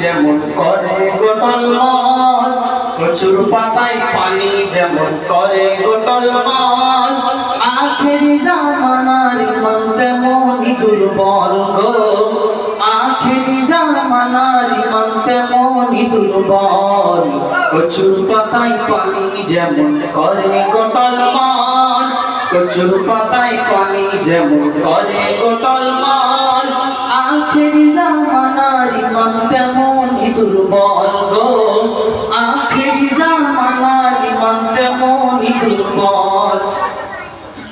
যেমন করে গোটলমল, কচুর পাতায় পানি যেমন করে গোটলমল, আখেরি জামানার ইমান তেমনই দুর্বল গো, আখেরি জামানার ইমান তেমনই দুর্বল। কচুর পাতায় পানি যেমন করে গোটলমল, কচুর পাতায় পানি যেমন করে গোটলমল, আখেরি জামানার ইমান তেমনই দুর্বল গো, আখেরি জামানার ইমান তেমনই দুর্বল।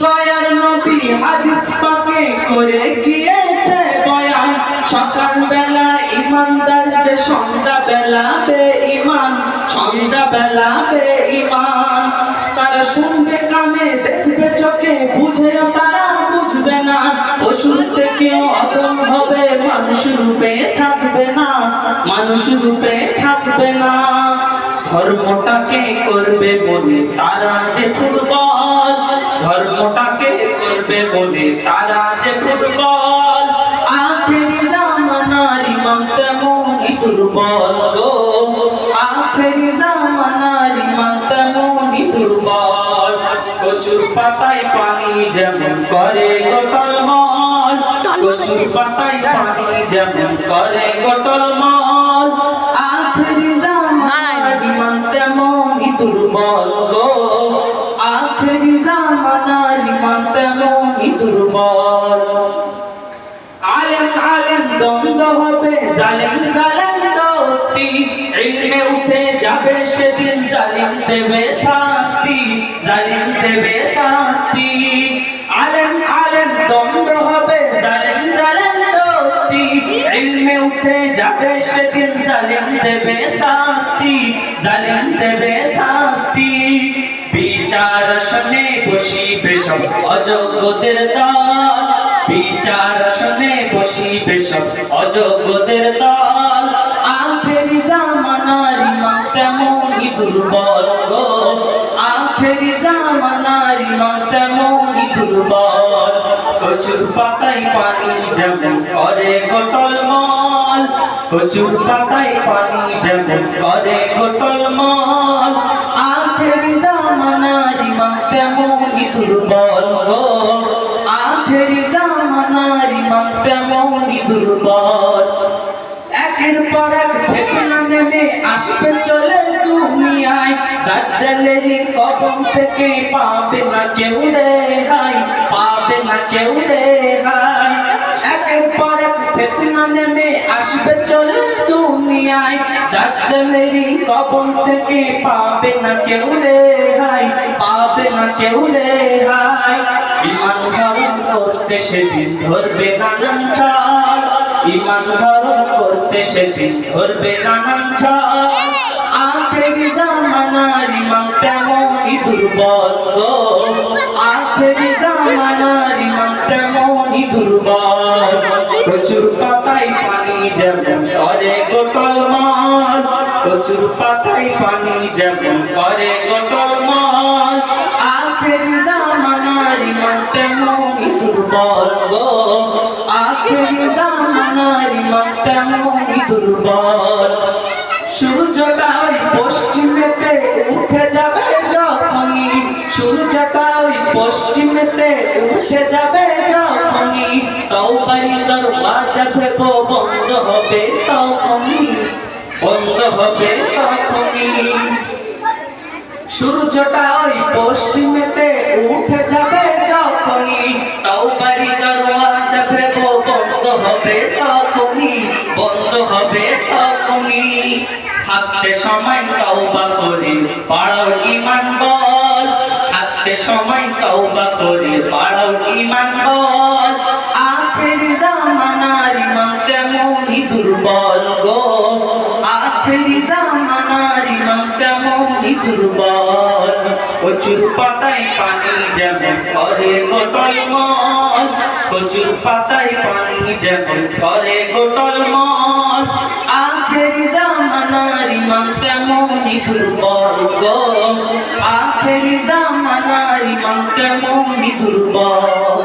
দয়ার নবী হাদিস পাকে করে গিয়েছে বয়ান, সকাল বেলা ইমানদার যে সন্ধ্যা বেলা বেঈমান, সন্ধ্যা বেলা বেঈমান। তারা শুনবে কানে দেখবে চোখে বুঝেও তারা বুঝবে না, পশুর থেকেও অদম হবে মানুষ রূপে থাকবে না, মানুষ রূপে থাকবে না। ধর্মটাকে করবে বলে তারা যে ফুটবল, ধর্মটাকে করবে বলে তারা যে ফুটবল, আখেরি জামানার ইমান তেমনই দুর্বল গো, আখেরি জামানার ইমান তেমনই দুর্বল। কচুর পাতায় পানি যেমন করে গোটলমল, কচুর পাতায় পানি যেমন করে গোটলমল, আখেরি জামানার ইমান তেমনই দুর্বল গো, আখেরি জামানার ইমান তেমনই দুর্বল। আলেম আলেম দ্বন্দ্ব হবে, জালেম জালেম দোস্তি, ইলমে উঠে যাবে সেদিন জালিম দেবে শাস্তি, জালিম দেবে শাস্তি। আলেম আলেম দ্বন্দ্ব হবে, জালেম জালেম দোস্তি, ইলমে উঠে যাবে সেদিন জালিম দেবে শাস্তি, জালিম দেবে শাস্তি। বিচার আসনে বসিবে সব অযোগ্যদের দল, বিচার আসনে বসিবে সব অযোগ্যদের দল, আখেরি জামানার ইমান তেমনই দুর্বল গো, আখেরি জামানার ইমান তেমনই দুর্বল। কচুর পাতায় পানি যেমন করে গোটলমল, কচুর পাতায় পানি যেমন করে গোটলমল, আখেরি জামানার ইমান তেমনই দুর্বল গো, আখেরি জামানার ইমান তেমনই দুর্বল। একের পর এক ফিতনা নেমে আসবে চলে দুনিয়ায়, দাজ্জালেরই কবর থেকে পাবে না কেউ রেহাই, পাবে না কেউ রেহাই। একের পর এক ফিতনা নেমে আসবে চলে দুনিয়ায়, দাজ্জালেরই কবর থেকে পাবে না কেউ রেহাই, পাবে না কেউ রেহাই। ইমান ধারণ করতে সেদিন ধরবে নানান চাল, ইমান ধারণ করতে সেদিন ধরবে নানান চাল, আখেরি জামানার ইমান তেমনই দুর্বল গো, আখেরি জামানার ইমান তেমনই দুর্বল। কচুর পাতায় পানি যেমন করে গোটলমল, কচুর পাতায় পানি যেমন করে গোটলমল, আখেরি জামানার ইমান তেমনই দুর্বল গো, আখেরি জামানার ইমান তেমনই দুর্বল। সূর্যটা ওই পশ্চিমেতে উঠে যাবে যখনই, সূর্যটা ওই পশ্চিমেতে উঠে যাবে যখনই, তওবার দরওয়াজা ভেব বন্ধ হবে তখনই, বন্ধ হবে তখনই। সূর্যটা ওই পশ্চিমেতে উঠে যাবে যখনই, তওবার দরওয়াজা ভেব বন্ধ হবে তখনই, বন্ধ হবে তখনই। থাকতে সময় তওবা করে বাড়াও ঈমান বল, থাকতে সময় তওবা করে বাড়াও ঈমান বল, আখেরি জামানার ইমান তেমনই দুর্বল গো, আখেরি জামানার ইমান তেমনই দুর্বল। কচুর পাতায় পানি যেমন করে গোটলমল, কচুর পাতায় পানি যেমন করে গোটলমল, আখেরি জামানার ইমান তেমনই দুর্বল গো, আখেরি জামানার ইমান তেমনই দুর্বল।